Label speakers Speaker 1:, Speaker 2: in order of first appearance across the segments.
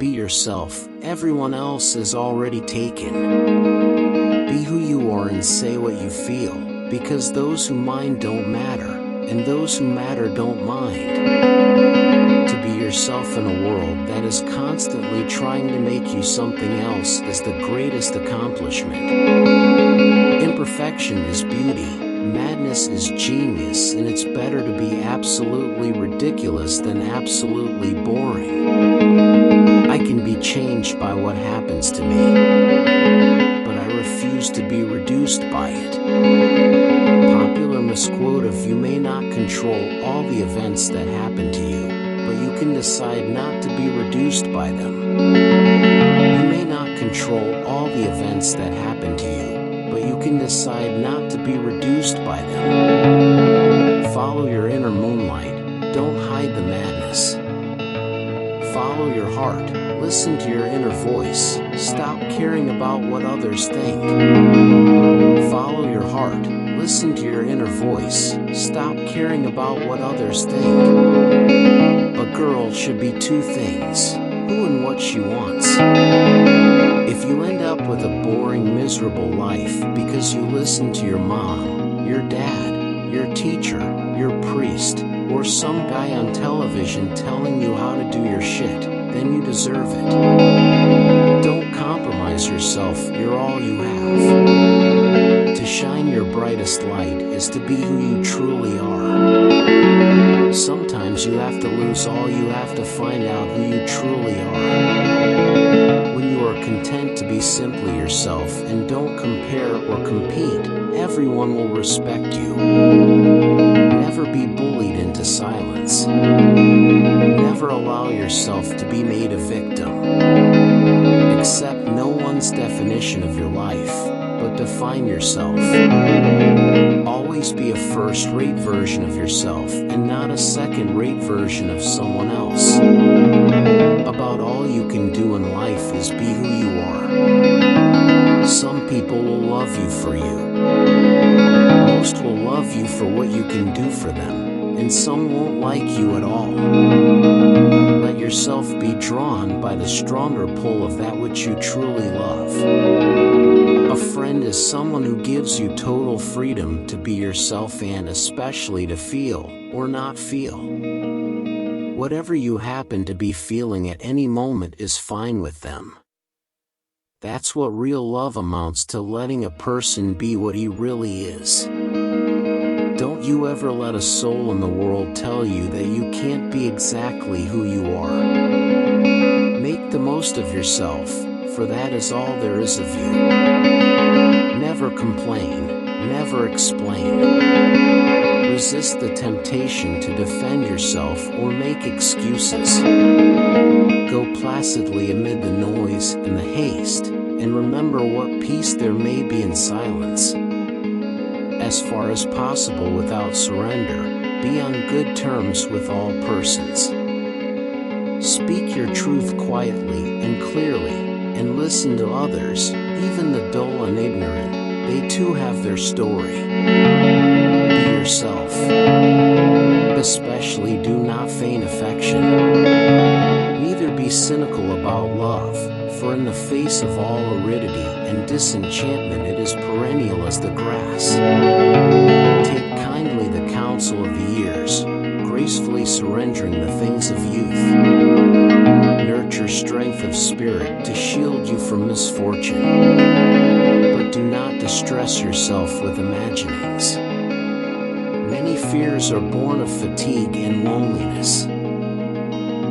Speaker 1: be yourself. Everyone else is already taken. Be who you are and say what you feel, because those who mind don't matter, and those who matter don't mind. To be yourself in a world that is constantly trying to make you something else is the greatest accomplishment. Imperfection is beauty, madness is genius, and it's better to be absolutely ridiculous than absolutely boring. I can be changed by what happens to me, but I refuse to be reduced by it. Popular misquote of "You may not control all the events that happen to you, but you can decide not to be reduced by them." You may not control all the events that happen to you, but you can decide not to be reduced by them. Follow your inner moonlight, don't hide the madness. Follow your heart, listen to your inner voice, stop caring about what others think. Follow your heart, listen to your inner voice, stop caring about what others think. A girl should be two things: who and what she wants. If you end up with a boring, miserable life because you listen to your mom, your dad, your teacher, your priest, or some guy on television telling you how to do your shit, then you deserve it. Don't compromise yourself, you're all you have. To shine your brightest light is to be who you truly are. Sometimes you have to lose all you have to find out who you truly are. When you are content to be simply yourself and don't compare or compete, everyone will respect you. Never be bullied into silence. Never allow yourself to be made a victim. Accept no one's definition of your life, but define yourself. Always be a first-rate version of yourself and not a second-rate version of someone else. About all you can do in life is be who you are. Some people will love you for you. Most will love you for what you can do for them, and some won't like you at all. Let yourself be drawn by the stronger pull of that which you truly love. A friend is someone who gives you total freedom to be yourself and especially to feel or not feel. Whatever you happen to be feeling at any moment is fine with them. That's what real love amounts to, letting a person be what he really is. Don't you ever let a soul in the world tell you that you can't be exactly who you are. Make the most of yourself, for that is all there is of you. Never complain, never explain. Resist the temptation to defend yourself or make excuses. Go placidly amid the noise and the haste, and remember what peace there may be in silence. As far as possible without surrender, be on good terms with all persons. Speak your truth quietly and clearly, and listen to others, even the dull and ignorant. They too have their story. Be yourself. Especially do not feign affection. Neither be cynical about love, for in the face of all aridity and disenchantment it is perennial as the grass. Take kindly the counsel of the years, gracefully surrendering the things of youth. Nurture strength of spirit to shield you from misfortune. But do not distress yourself with imaginings. Many fears are born of fatigue and loneliness.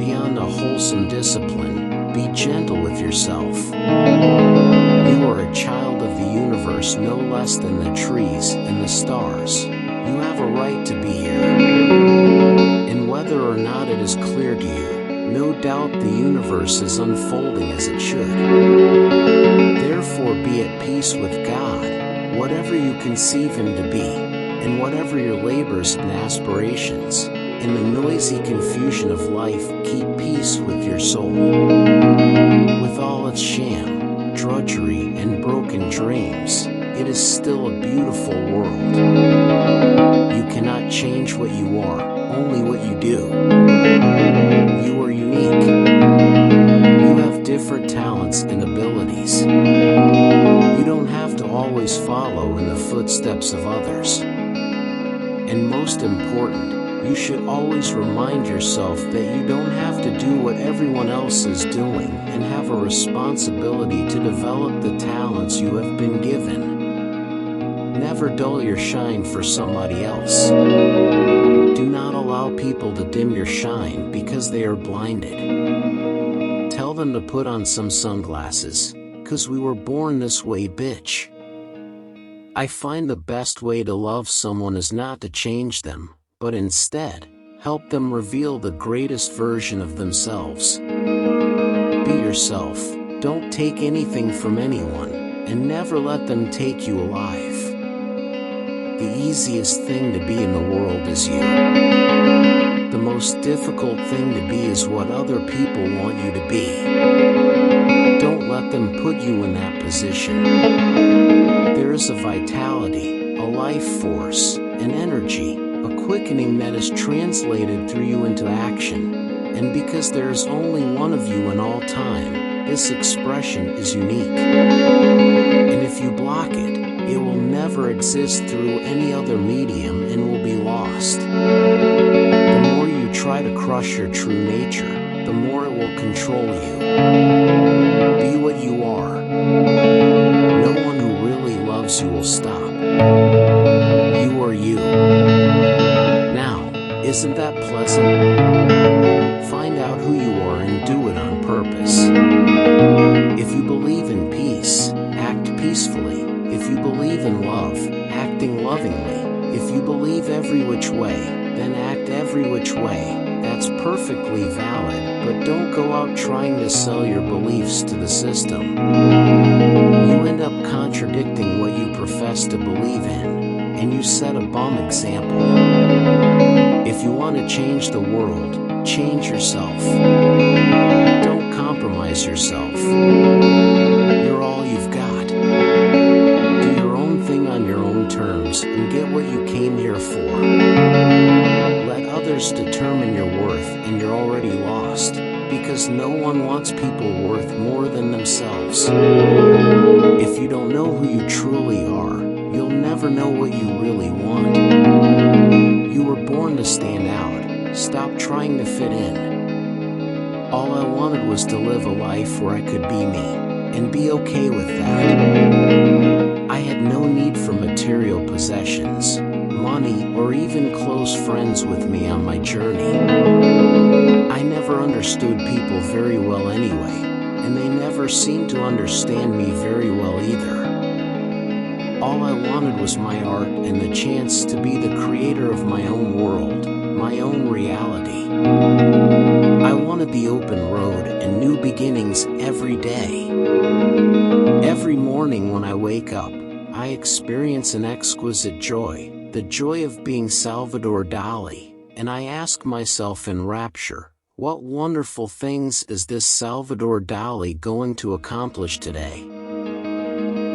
Speaker 1: Beyond a wholesome discipline, be gentle with yourself. You are a child of the universe no less than the trees and the stars. You have a right to be here. And whether or not it is clear to you, no doubt the universe is unfolding as it should. Therefore be at peace with God, whatever you conceive Him to be, and whatever your labors and aspirations. In the noisy confusion of life, keep peace with your soul. With all its sham, drudgery, and broken dreams, it is still a beautiful world. You cannot change what you are, only what you do. You are unique. You have in the footsteps of others. And most important, you should always remind yourself that you don't have to do what everyone else is doing and have a responsibility to develop the talents you have been given. Never dull your shine for somebody else. Do not allow people to dim your shine because they are blinded. Tell them to put on some sunglasses, 'cause we were born this way, bitch. I find the best way to love someone is not to change them, but instead, help them reveal the greatest version of themselves. Be yourself, don't take anything from anyone, and never let them take you alive. The easiest thing to be in the world is you. The most difficult thing to be is what other people want you to be. Don't let them put you in that position. There is a vitality, a life force, an energy, a quickening that is translated through you into action. And because there is only one of you in all time, this expression is unique. And if you block it, it will never exist through any other medium and will be lost. The more you try to crush your true nature, the more it will control you. Be what you are. No one who really loves you will stop. You are you. Now, isn't that pleasant? Find out who you are and do it on purpose. If you believe in peace, act peacefully. If you believe in love, acting lovingly. If you believe every which way, then act every which way. That's perfectly valid, but don't go out trying to sell your beliefs to the system. You end up contradicting what you profess to believe in, and you set a bum example. If you want to change the world, change yourself. Don't compromise yourself. You're all you've got. Do your own thing on your own terms and get what you came here for. Let others determine your worth and you're already lost, because no one wants people worth more than themselves. If you don't know who you truly are, you'll never know what you really want. You were born to stand out. Stop trying to fit in. All I wanted was to live a life where I could be me, and be okay with that. I had no need for material possessions, money, or even close friends with me on my journey. I never understood people very well anyway, and they never seemed to understand me very well either. All I wanted was my art and the chance to be the creator of my own world, my own reality. I wanted the open road and new beginnings every day. Every morning when I wake up, I experience an exquisite joy, the joy of being Salvador Dali, and I ask myself in rapture, what wonderful things is this Salvador Dali going to accomplish today?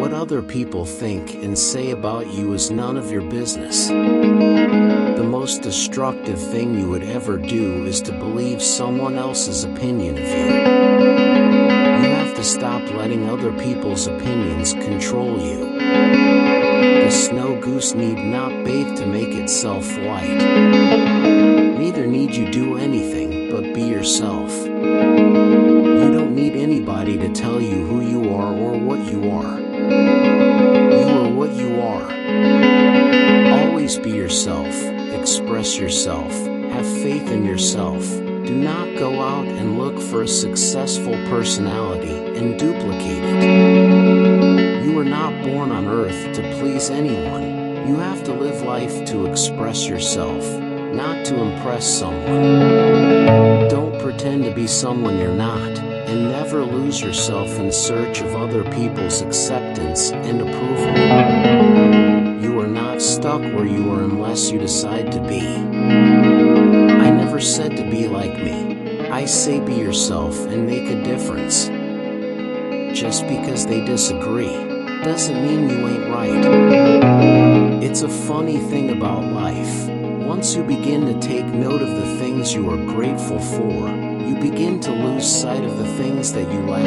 Speaker 1: What other people think and say about you is none of your business. The most destructive thing you would ever do is to believe someone else's opinion of you. You have to stop letting other people's opinions control you. The snow goose need not bathe to make itself white. Neither need you do anything but be yourself. You don't need anybody to tell you who you are or what you are. You are what you are. Always be yourself, express yourself, have faith in yourself. Do not go out and look for a successful personality and duplicate it. You were not born on earth to please anyone. You have to live life to express yourself, not to impress someone. Don't pretend to be someone you're not, and never lose yourself in search of other people's acceptance and approval. You are not stuck where you are unless you decide to be. I never said to be like me. I say be yourself and make a difference. Just because they disagree doesn't mean you ain't right. It's a funny thing about life. Once you begin to take note of the things you are grateful for, you begin to lose sight of the things that you lack.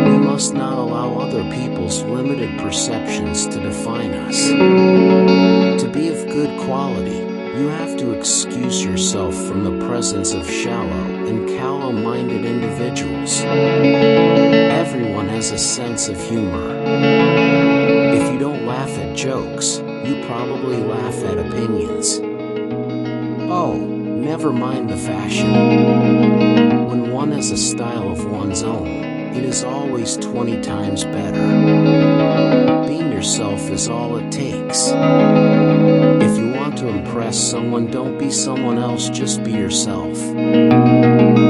Speaker 1: We must not allow other people's limited perceptions to define us. To be of good quality, you have to excuse yourself from the presence of shallow and callow-minded individuals. Everyone has a sense of humor. If you don't laugh at jokes, you probably laugh at opinions. Oh, never mind the fashion. When one has a style of one's own, it is always 20 times better. Being yourself is all it takes. If you want to impress someone, don't be someone else, just be yourself.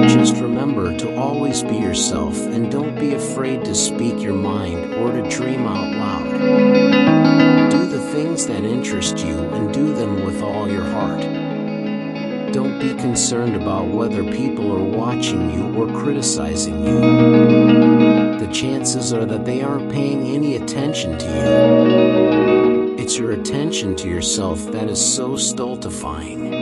Speaker 1: Just remember to always be yourself, and don't be afraid to speak your mind or to dream out loud. Do the things that interest you and do them with all your heart. Don't be concerned about whether people are watching you or criticizing you. The chances are that they aren't paying any attention to you. It's your attention to yourself that is so stultifying.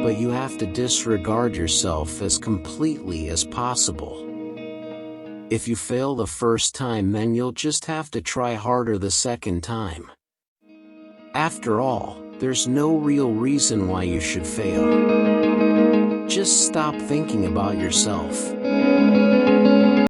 Speaker 1: But you have to disregard yourself as completely as possible. If you fail the first time, then you'll just have to try harder the second time. After all, there's no real reason why you should fail. Just stop thinking about yourself.